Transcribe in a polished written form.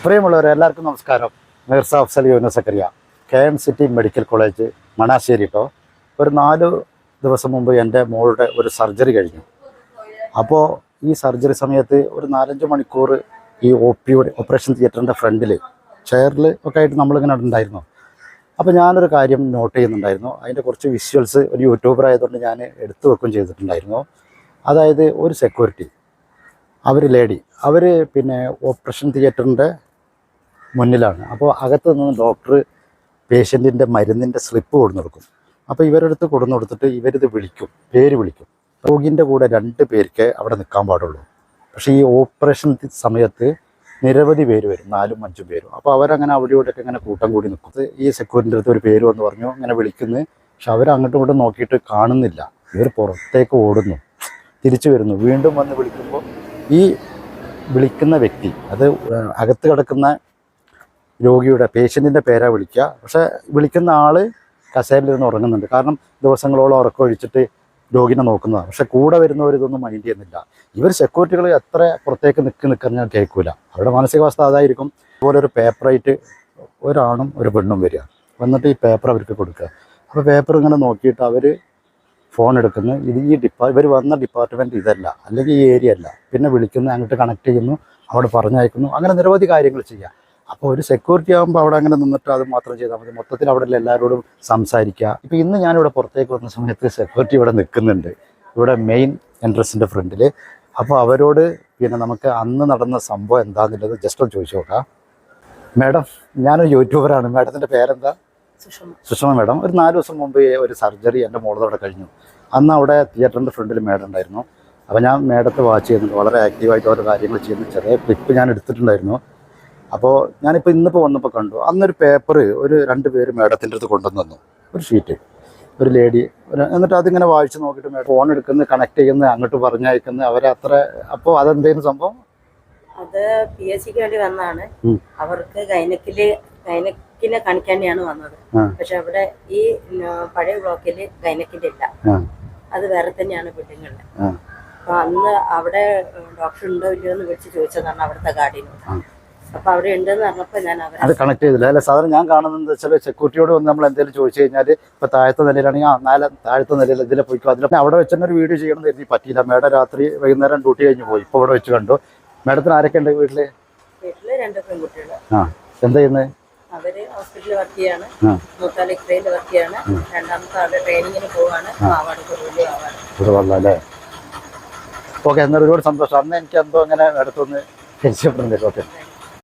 പ്രിയമുള്ളവരെ എല്ലാവർക്കും നമസ്കാരം. Mirza Afsal Yunus Zakaria, KMCT medical college Manassery കേട്ടോ. ഒരു 4 ദിവസം മുമ്പ് എൻ്റെ മോളുടെ ഒരു സർജറി കഴിഞ്ഞു. അപ്പോൾ ഈ സർജറി സമയത്ത് ഒരു 4-5 മണിക്കൂർ ഈ ഓപ്പറേഷൻ തിയേറ്ററിൻ്റെ ഫ്രണ്ടിൽ ചെയറിൽ ഒക്കെ ആയിട്ട് നമ്മളിങ്ങനെ ഉണ്ടായിരുന്നു. അപ്പോൾ ഞാനൊരു കാര്യം നോട്ട് ചെയ്യുന്നുണ്ടായിരുന്നു. അതിൻ്റെ കുറച്ച് വിഷ്വൽസ് ഒരു യൂട്യൂബർ ആയതുകൊണ്ട് ഞാൻ എടുത്തു വെക്കുകയും ചെയ്തിട്ടുണ്ടായിരുന്നു. അതായത് ഒരു സെക്യൂരിറ്റി ലേഡി അവർ ഓപ്പറേഷൻ തിയേറ്ററിൻ്റെ മുന്നിലാണ്. അപ്പോൾ അകത്ത് നിന്ന് ഡോക്ടർ പേഷ്യൻറ്റിൻ്റെ മരുന്നിൻ്റെ സ്ലിപ്പ് കൊടുക്കും. അപ്പോൾ ഇവരെടുത്ത് കൊടുത്തിട്ട് ഇവരിത് പേര് വിളിക്കും. രോഗിൻ്റെ കൂടെ 2 പേർക്ക് അവിടെ നിൽക്കാൻ പാടുള്ളൂ. പക്ഷേ ഈ ഓപ്പറേഷൻ സമയത്ത് നിരവധി പേര് വരും, 4-5 പേരും. അപ്പോൾ അവരങ്ങനെ അവിടെ ഇവിടെയൊക്കെ ഇങ്ങനെ കൂട്ടം കൂടി നിൽക്കും. ഈ സെക്യൂരിറ്റിൻ്റെ അടുത്ത് ഒരു പേര് വന്ന് പറഞ്ഞു, ഇങ്ങനെ വിളിക്കുന്നത്. പക്ഷെ അവരങ്ങോട്ടും ഇങ്ങോട്ടും നോക്കിയിട്ട് കാണുന്നില്ല. ഇവർ പുറത്തേക്ക് ഓടുന്നു, തിരിച്ചു വരുന്നു. വീണ്ടും വന്ന് വിളിക്കുമ്പോൾ ഈ വിളിക്കുന്ന വ്യക്തി അത് അകത്ത് കിടക്കുന്ന രോഗിയുടെ പേഷ്യൻറ്റിൻ്റെ പേരാ വിളിക്കുക. പക്ഷേ വിളിക്കുന്ന ആൾ കസേരയിലിരുന്ന് ഉറങ്ങുന്നുണ്ട്. കാരണം ദിവസങ്ങളോളം ഉറക്കമൊഴിച്ചിട്ട് രോഗിനെ നോക്കുന്നതാണ്. പക്ഷേ കൂടെ വരുന്നവർ ഇതൊന്നും മൈൻഡ് ചെയ്യുന്നില്ല. ഇവർ സെക്യൂരിറ്റികൾ എത്ര പുറത്തേക്ക് നിൽക്കുന്ന കേൾക്കില്ല. അവരുടെ മാനസികാവസ്ഥ അതായിരിക്കും. അതുപോലെ ഒരു പേപ്പറായിട്ട് ഒരാണും ഒരു പെണ്ണും വരിക, വന്നിട്ട് ഈ പേപ്പർ അവർക്ക് കൊടുക്കുക. അപ്പോൾ പേപ്പർ ഇങ്ങനെ നോക്കിയിട്ട് അവർ ഫോൺ എടുക്കുന്നു. ഇവർ വന്ന ഡിപ്പാർട്ട്മെൻറ്റ് ഇതല്ല, അല്ലെങ്കിൽ ഈ ഏരിയ അല്ല. പിന്നെ വിളിക്കുന്നു, അങ്ങോട്ട് കണക്ട് ചെയ്യുന്നു, അവിടെ പറഞ്ഞയക്കുന്നു. അങ്ങനെ നിരവധി കാര്യങ്ങൾ ചെയ്യാം. അപ്പോൾ ഒരു സെക്യൂരിറ്റി ആകുമ്പോൾ അവിടെ അങ്ങനെ നിന്നിട്ട് അത് മാത്രം ചെയ്താൽ മതി. മൊത്തത്തിൽ അവിടെ എല്ലാവരോടും സംസാരിക്കുക. ഇപ്പോൾ ഇന്ന് ഞാനിവിടെ പുറത്തേക്ക് വന്ന സമയത്ത് സെക്യൂരിറ്റി ഇവിടെ നിൽക്കുന്നുണ്ട്, ഇവിടെ മെയിൻ എൻട്രൻസിൻ്റെ ഫ്രണ്ടിൽ. അപ്പോൾ അവരോട് നമുക്ക് അന്ന് നടന്ന സംഭവം എന്താണെന്നുള്ളത് ജസ്റ്റ് ഒന്ന് ചോദിച്ചു നോക്കാം. മാഡം, ഞാനൊരു യൂട്യൂബറാണ്. മാഡത്തിൻ്റെ പേരെന്താ? സുഷമ മാഡം. ഒരു 4 ദിവസം മുമ്പ് ഒരു സർജറി എൻ്റെ മോളതോടെ കഴിഞ്ഞു. അന്ന് അവിടെ തിയേറ്ററിൻ്റെ ഫ്രണ്ടിൽ മാഡം ഉണ്ടായിരുന്നു. അപ്പോൾ ഞാൻ മാഡത്തെ വാച്ച് ചെയ്യുന്നുണ്ട്. വളരെ ആക്റ്റീവായിട്ട് ഓരോ കാര്യങ്ങൾ ചെയ്യുന്നു. ചെറിയ ക്ലിപ്പ് ഞാൻ എടുത്തിട്ടുണ്ടായിരുന്നു. അപ്പോൾ ഇന്നിപ്പോൾ വന്നപ്പോൾ കണ്ടു, അന്നൊരു പേപ്പർ ഒരു 2 പേര് മാഡത്തിൻ്റെ അടുത്ത് കൊണ്ടുവന്നു തന്നു. ഒരു ഷീറ്റ്, ഒരു ലേഡി. എന്നിട്ട് അതിങ്ങനെ വായിച്ച് നോക്കിയിട്ട് മാഡം ഫോൺ എടുക്കുന്നത്, കണക്ട് ചെയ്യുന്നത്, അങ്ങോട്ട് പറഞ്ഞയക്കുന്നത്. അവരത്ര. അപ്പോൾ അതെന്തെങ്കിലും സംഭവം? അത് PSCക്ക് വേണ്ടി വന്നതാണ്. അവർക്ക് ഗൈനക്കിനെ കാണിക്കാനാണ് വന്നത്. പക്ഷെ അവിടെ ഈ പഴയ ബ്ലോക്കിൽ ഗൈനക്കിന്റെ ഇല്ല, അത് വേറെ തന്നെയാണ് ബിൽഡിങ്ങുള്ളത്. അപ്പൊ അന്ന് അവിടെ ഡോക്ടർ ഉണ്ടോ ഇല്ലയോ എന്ന് വിളിച്ച് ചോദിച്ചതാണ് അവിടുത്തെ ഗാർഡിയനോട്. അപ്പൊ അവിടെ ഉണ്ടെന്ന് പറഞ്ഞപ്പോൾ ഞാൻ അത് കണക്ട് ചെയ്തില്ല. അല്ല, സാധാരണ ഞാൻ കാണുന്നത് വെച്ചാൽ സെക്യൂരിറ്റിയോട് വന്ന് നമ്മൾ എന്തെങ്കിലും ചോദിച്ചു കഴിഞ്ഞാൽ ഇപ്പോൾ താഴത്തെ നിലയിലാണെങ്കിൽ താഴത്തെ നിലയിൽ ഇതിലെ പോയിക്കോ, അതിൽ അവിടെ വെച്ച് തന്നെ ഒരു വീഡിയോ ചെയ്യണമെന്ന് കരുതി പറ്റിയില്ല. മാഡം രാത്രി വൈകുന്നേരം ഡ്യൂട്ടി കഴിഞ്ഞ് പോയി. ഇപ്പോൾ ഇവിടെ വെച്ച് കണ്ടു. മാഡത്തിന് ആരൊക്കെ ഉണ്ട് വീട്ടില്? 2 പെൺകുട്ടികൾ. എന്താ ചെയ്യുന്നത്? അവര് ഹോസ്പിറ്റലിൽ വർക്ക് ചെയ്യാണ്. മൂത്താൾ ഇക്രയിൽ വർക്ക് ചെയ്യാണ്. രണ്ടാമത്തെ ആളുടെ ട്രെയിനിങ്ങിന് പോവാണ്. അല്ലേ? ഓക്കെ, എന്നാൽ ഒരുപാട് സന്തോഷം. അന്ന് എനിക്ക് എന്തോ അങ്ങനെ മാഡത്തൊന്ന് പരിചയപ്പെടുന്നില്ല. ഓക്കെ.